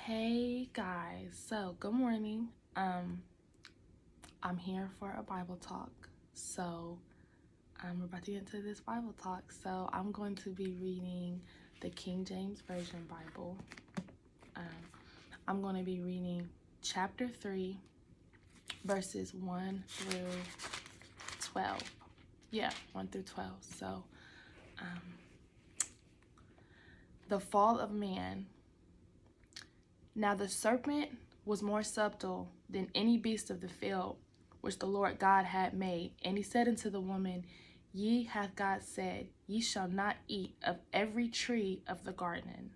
Hey guys, so good morning. I'm here for a Bible talk. So we're about to get into this Bible talk. So I'm going to be reading the King James Version Bible. I'm going to be reading chapter 3, verses 1 through 12. Yeah, 1 through 12. So the fall of man. Now the serpent was more subtle than any beast of the field which the Lord God had made. And he said unto the woman, Ye hath God said, Ye shall not eat of every tree of the garden.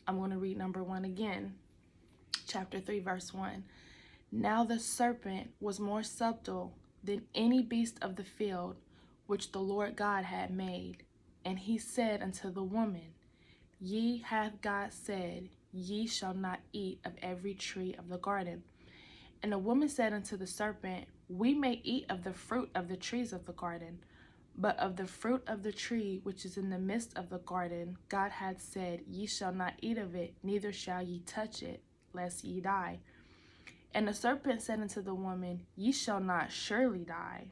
I'm going to read number 1 again. Chapter 3, verse 1. Now the serpent was more subtle than any beast of the field which the Lord God had made. And he said unto the woman, Ye hath God said, Ye shall not eat of every tree of the garden. And the woman said unto the serpent, We may eat of the fruit of the trees of the garden, but of the fruit of the tree which is in the midst of the garden, God hath said, Ye shall not eat of it, neither shall ye touch it, lest ye die. And the serpent said unto the woman, Ye shall not surely die.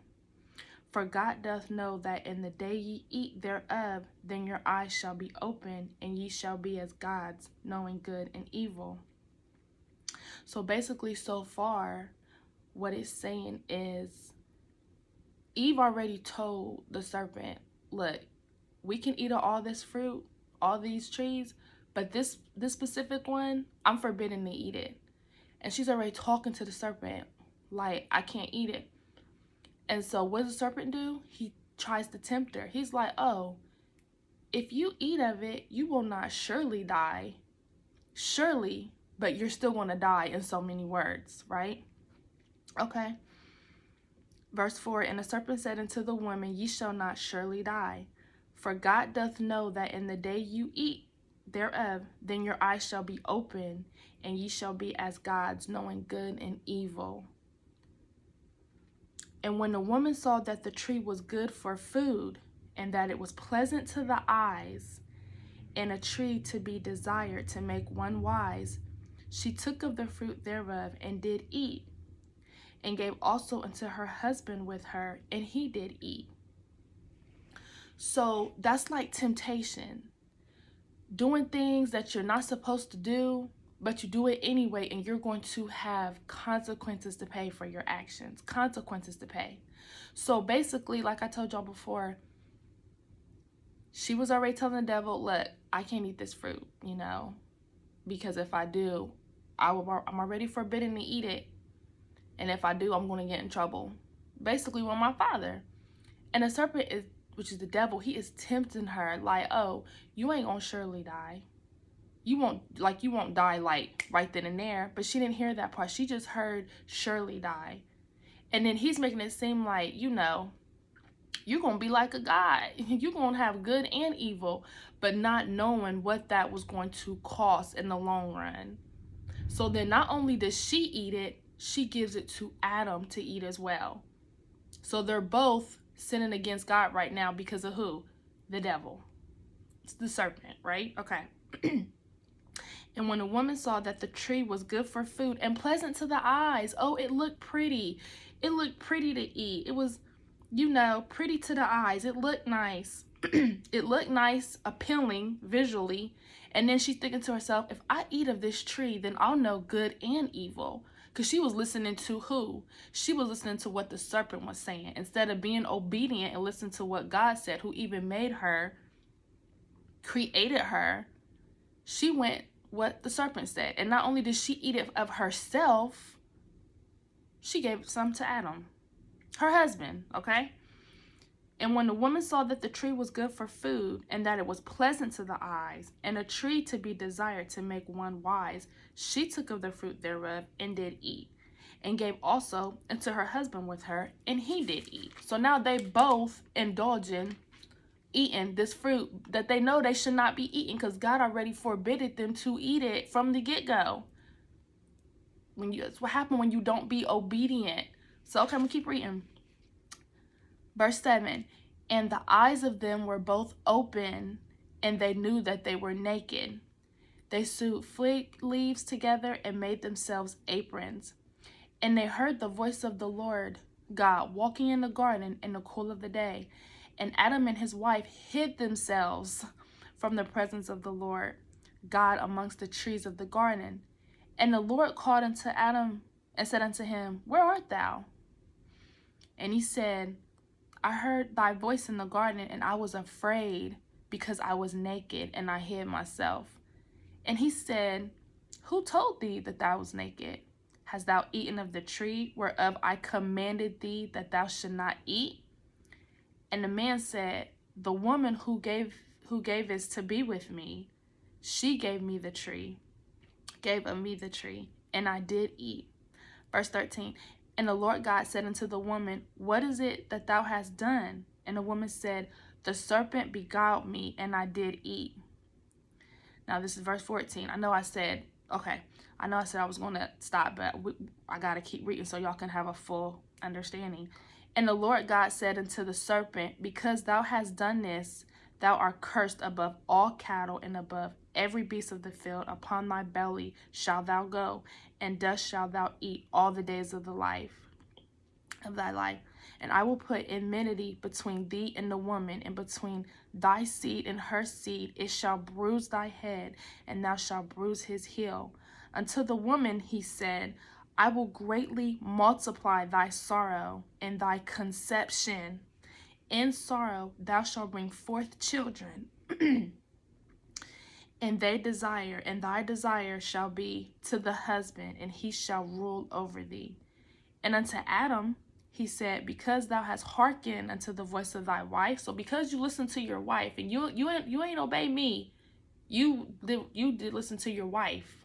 For God doth know that in the day ye eat thereof, then your eyes shall be opened, and ye shall be as gods, knowing good and evil. So basically, so far, what it's saying is, Eve already told the serpent, look, we can eat of all this fruit, all these trees, but this specific one, I'm forbidden to eat it. And she's already talking to the serpent, like, I can't eat it. And so what does the serpent do? He tries to tempt her. He's like, oh, if you eat of it, you will not surely die. Surely, but you're still going to die in so many words, right? Okay. Verse 4, And the serpent said unto the woman, Ye shall not surely die. For God doth know that in the day you eat thereof, then your eyes shall be open, and ye shall be as gods, knowing good and evil. And when the woman saw that the tree was good for food, and that it was pleasant to the eyes, and a tree to be desired to make one wise, she took of the fruit thereof, and did eat, and gave also unto her husband with her, and he did eat. So that's like temptation. Doing things that you're not supposed to do, but you do it anyway, and you're going to have consequences to pay for your actions. Consequences to pay. So basically, like I told y'all before, she was already telling the devil, look, I can't eat this fruit, because if I do, I'm already forbidden to eat it. And if I do, I'm going to get in trouble. Basically, with my Father. And the serpent is, which is the devil, he is tempting her like, oh, you ain't gonna surely die. You won't die like right then and there. But she didn't hear that part. She just heard surely die. And then he's making it seem like, you're gonna be like a god. You're gonna have good and evil, but not knowing what that was going to cost in the long run. So then not only does she eat it, she gives it to Adam to eat as well. So they're both sinning against God right now because of who? The devil. It's the serpent, right? Okay. And when the woman saw that the tree was good for food and pleasant to the eyes, oh, it looked pretty. It looked pretty to eat. It was, pretty to the eyes. It looked nice. It looked nice, appealing visually. And then she's thinking to herself, if I eat of this tree, then I'll know good and evil. Because she was listening to who? She was listening to what the serpent was saying. Instead of being obedient and listening to what God said, who even made her, created her, she went what the serpent said. And not only did she eat it of herself, she gave some to Adam, her husband, okay? And when the woman saw that the tree was good for food, and that it was pleasant to the eyes, and a tree to be desired to make one wise, she took of the fruit thereof, and did eat, and gave also unto her husband with her, and he did eat. So now they both indulging, eating this fruit that they know they should not be eating, because God already forbidden them to eat it from the get-go. That's what happened when you don't be obedient. So okay, I'm gonna keep reading. Verse 7, And the eyes of them were both open, and they knew that they were naked. They sewed fig leaves together and made themselves aprons. And they heard the voice of the Lord God walking in the garden in the cool of the day. And Adam and his wife hid themselves from the presence of the Lord God amongst the trees of the garden. And the Lord called unto Adam and said unto him, Where art thou? And he said, I heard thy voice in the garden, and I was afraid, because I was naked, and I hid myself. And he said, Who told thee that thou was naked? Hast thou eaten of the tree whereof I commanded thee that thou should not eat? And the man said, The woman who gavest to be with me, she gave of me the tree, and I did eat. Verse 13, and the Lord God said unto the woman, What is it that thou hast done? And the woman said, The serpent beguiled me, and I did eat. Now this is verse 14. I know I said I was going to stop, but I got to keep reading so y'all can have a full understanding. And the Lord God said unto the serpent, Because thou hast done this, thou art cursed above all cattle and above every beast of the field. Upon thy belly shalt thou go, and dust shalt thou eat all the days of thy life. And I will put enmity between thee and the woman, and between thy seed and her seed. It shall bruise thy head, and thou shalt bruise his heel. Unto the woman he said, I will greatly multiply thy sorrow and thy conception. In sorrow thou shalt bring forth children, and thy desire shall be to the husband, and he shall rule over thee. And unto Adam he said, Because thou hast hearkened unto the voice of thy wife. So because you listened to your wife, and you ain't obey me, you did listen to your wife.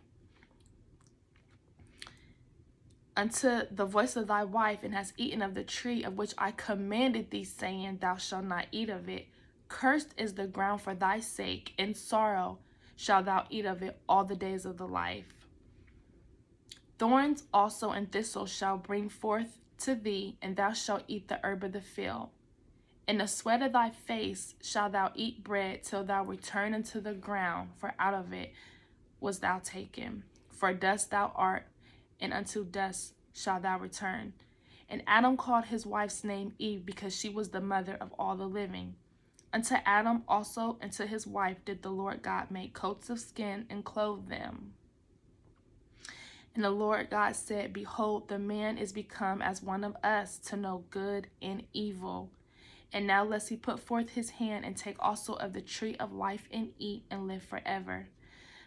Unto the voice of thy wife, and hast eaten of the tree of which I commanded thee, saying, Thou shalt not eat of it. Cursed is the ground for thy sake, in sorrow shalt thou eat of it all the days of the life. Thorns also and thistles shall bring forth to thee, and thou shalt eat the herb of the field. In the sweat of thy face shalt thou eat bread till thou return into the ground, for out of it wast thou taken. For dust thou art, and unto dust shalt thou return. And Adam called his wife's name Eve, because she was the mother of all the living. Unto Adam also and to his wife did the Lord God make coats of skin and clothe them. And the Lord God said, Behold, the man is become as one of us, to know good and evil. And now lest he put forth his hand and take also of the tree of life and eat and live forever.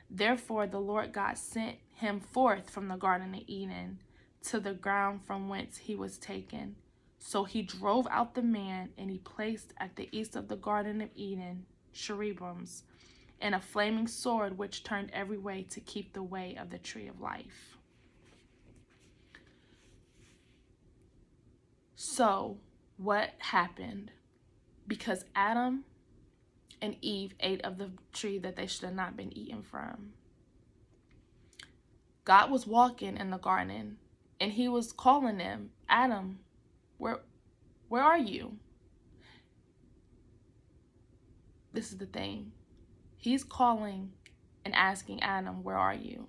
Therefore the Lord God sent him forth from the Garden of Eden to the ground from whence he was taken. So he drove out the man, and he placed at the east of the Garden of Eden cherubims, and a flaming sword which turned every way to keep the way of the tree of life. So what happened? Because Adam and Eve ate of the tree that they should have not been eaten from. God was walking in the garden, and he was calling them, Adam, where are you? This is the thing. He's calling and asking Adam, where are you?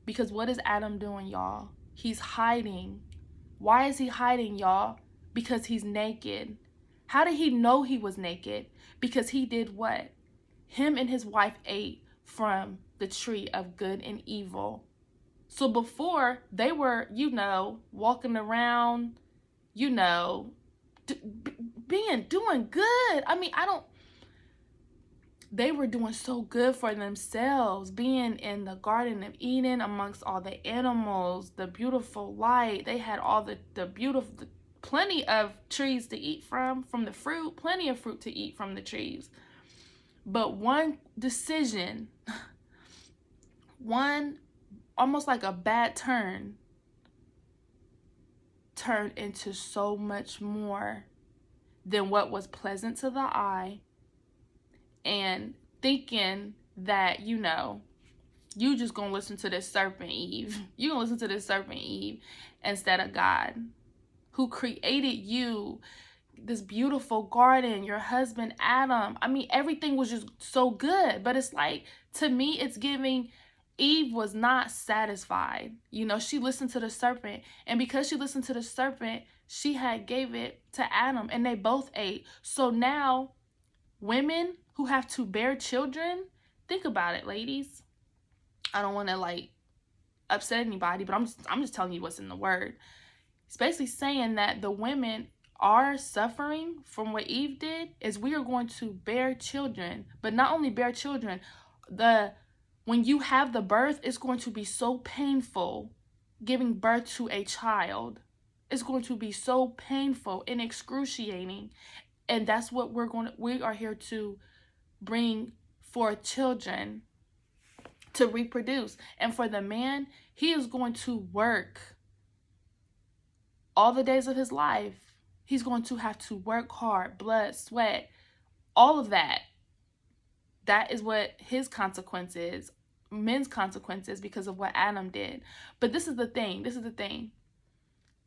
Because what is Adam doing, y'all? He's hiding. Why is he hiding, y'all? Because he's naked. How did he know he was naked? Because he did what? Him and his wife ate from the tree of good and evil. So before, they were, walking around, doing good. They were doing so good for themselves, being in the Garden of Eden amongst all the animals, the beautiful light. They had all the beautiful, plenty of trees to eat from the fruit, plenty of fruit to eat from the trees. But one decision, almost like a bad turn, turned into so much more than what was pleasant to the eye, and thinking that, you just gonna listen to this serpent Eve. You gonna listen to this serpent Eve instead of God, who created you, this beautiful garden, your husband Adam. I mean, everything was just so good. But it's like, to me, it's giving Eve was not satisfied. You know, she listened to the serpent. And because she listened to the serpent, she had gave it to Adam, and they both ate. So now women who have to bear children, think about it, ladies. I don't want to like upset anybody, but I'm just telling you what's in the word. It's basically saying that the women are suffering from what Eve did, is we are going to bear children. But not only bear children, when you have the birth, it's going to be so painful giving birth to a child. It's going to be so painful and excruciating. And that's what we are here to bring forth children, to reproduce. And for the man, he is going to work all the days of his life. He's going to have to work hard, blood, sweat, all of that. That is what his consequence is, men's consequences, because of what Adam did. But this is the thing.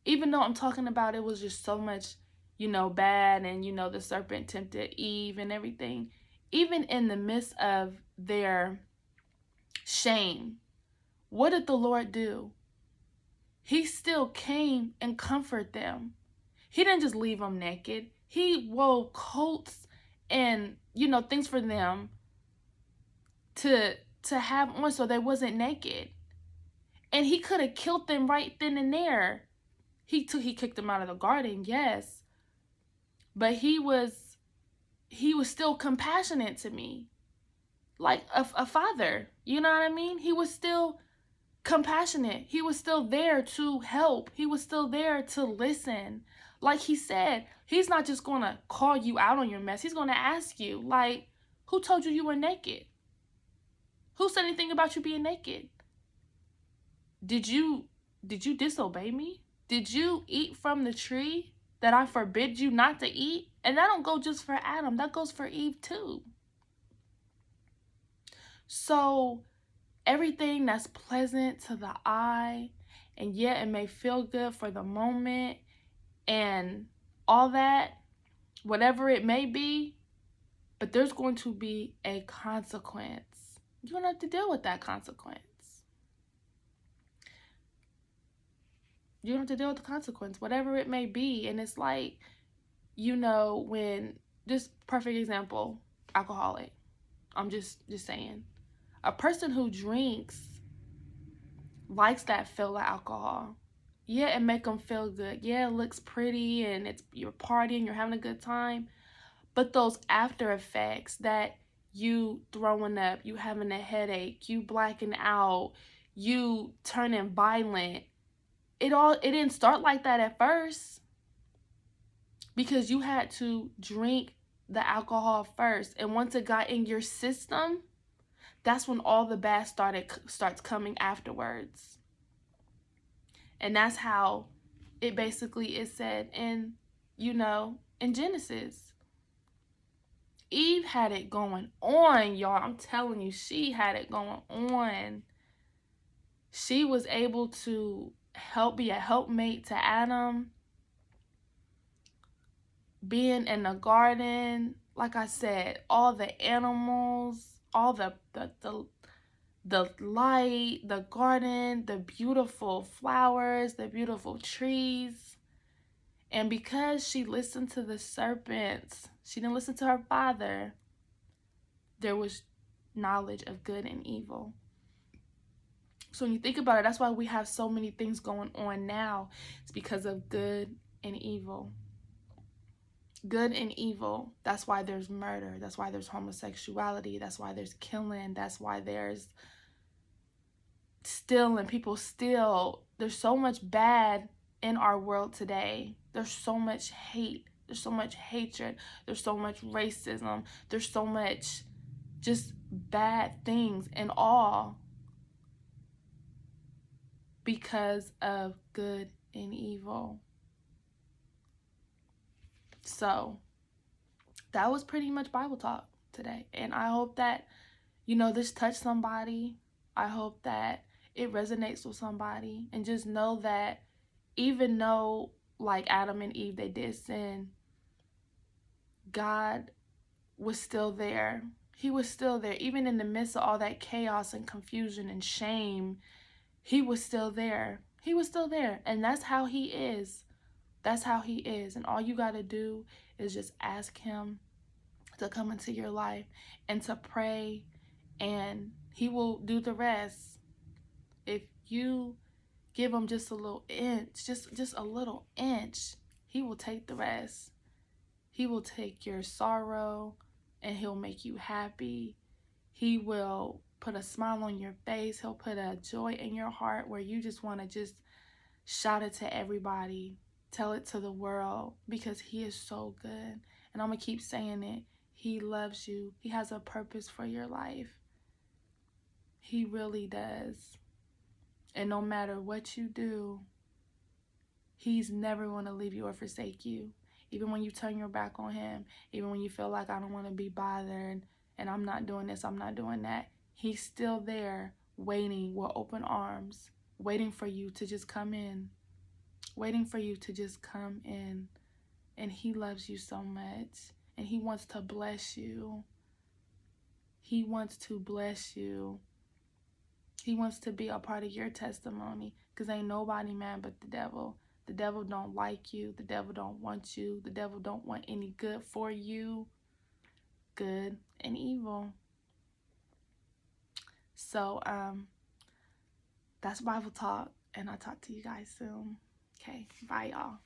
Even though I'm talking about it was just so much, bad, and, the serpent tempted Eve and everything, even in the midst of their shame, what did the Lord do? He still came and comforted them. He didn't just leave them naked. He wove coats and, things for them to have on so they wasn't naked. And he could have killed them right then and there. He kicked them out of the garden, yes. But he was still compassionate to me. Like a father, you know what I mean? He was still compassionate. He was still there to help. He was still there to listen. Like he said, he's not just going to call you out on your mess. He's going to ask you, like, who told you were naked? Who said anything about you being naked? Did you disobey me? Did you eat from the tree that I forbid you not to eat? And that don't go just for Adam. That goes for Eve too. So everything that's pleasant to the eye, and yet it may feel good for the moment, and all that, whatever it may be, but there's going to be a consequence. You're going to have to deal with that consequence. You don't have to deal with the consequence, whatever it may be. And it's like, when, just perfect example, alcoholic. I'm just saying. A person who drinks likes that feel of alcohol. Yeah, it make them feel good. Yeah, it looks pretty and you're partying, you're having a good time. But those after effects, that you throwing up, you having a headache, you blacking out, you turning violent, it didn't start like that at first, because you had to drink the alcohol first. And once it got in your system, that's when all the bad starts coming afterwards. And that's how it basically is said in Genesis. Eve had it going on, y'all. I'm telling you, she had it going on. She was able to be a helpmate to Adam. Being in the garden, like I said, all the animals, all the light, the garden, the beautiful flowers, the beautiful trees. And because she listened to the serpents, she didn't listen to her father, there was knowledge of good and evil. So when you think about it, that's why we have so many things going on now. It's because of good and evil. Good and evil. That's why there's murder. That's why there's homosexuality. That's why there's killing. That's why there's stealing. People steal. There's so much bad in our world today. There's so much hate. There's so much hatred. There's so much racism. There's so much just bad things and all because of good and evil. So that was pretty much Bible talk today. And I hope that, this touched somebody. I hope that it resonates with somebody. And just know that even though, like Adam and Eve, they did sin, God was still there. He was still there. Even in the midst of all that chaos and confusion and shame, he was still there. He was still there. And that's how he is. That's how he is. And all you got to do is just ask him to come into your life and to pray, and he will do the rest. If you give him just a little inch, just a little inch, he will take the rest. He will take your sorrow and he'll make you happy. He will put a smile on your face. He'll put a joy in your heart where you just want to just shout it to everybody. Tell it to the world, because he is so good. And I'm going to keep saying it. He loves you. He has a purpose for your life. He really does. And no matter what you do, he's never going to leave you or forsake you. Even when you turn your back on him, even when you feel like I don't want to be bothered and I'm not doing this, I'm not doing that, he's still there waiting with open arms, waiting for you to just come in, waiting for you to just come in. And he loves you so much, and he wants to bless you. He wants to bless you. He wants to be a part of your testimony, because ain't nobody mad but the devil. The devil don't like you. The devil don't want you. The devil don't want any good for you. Good and evil. So, that's Bible Talk, and I'll talk to you guys soon. Okay, bye y'all.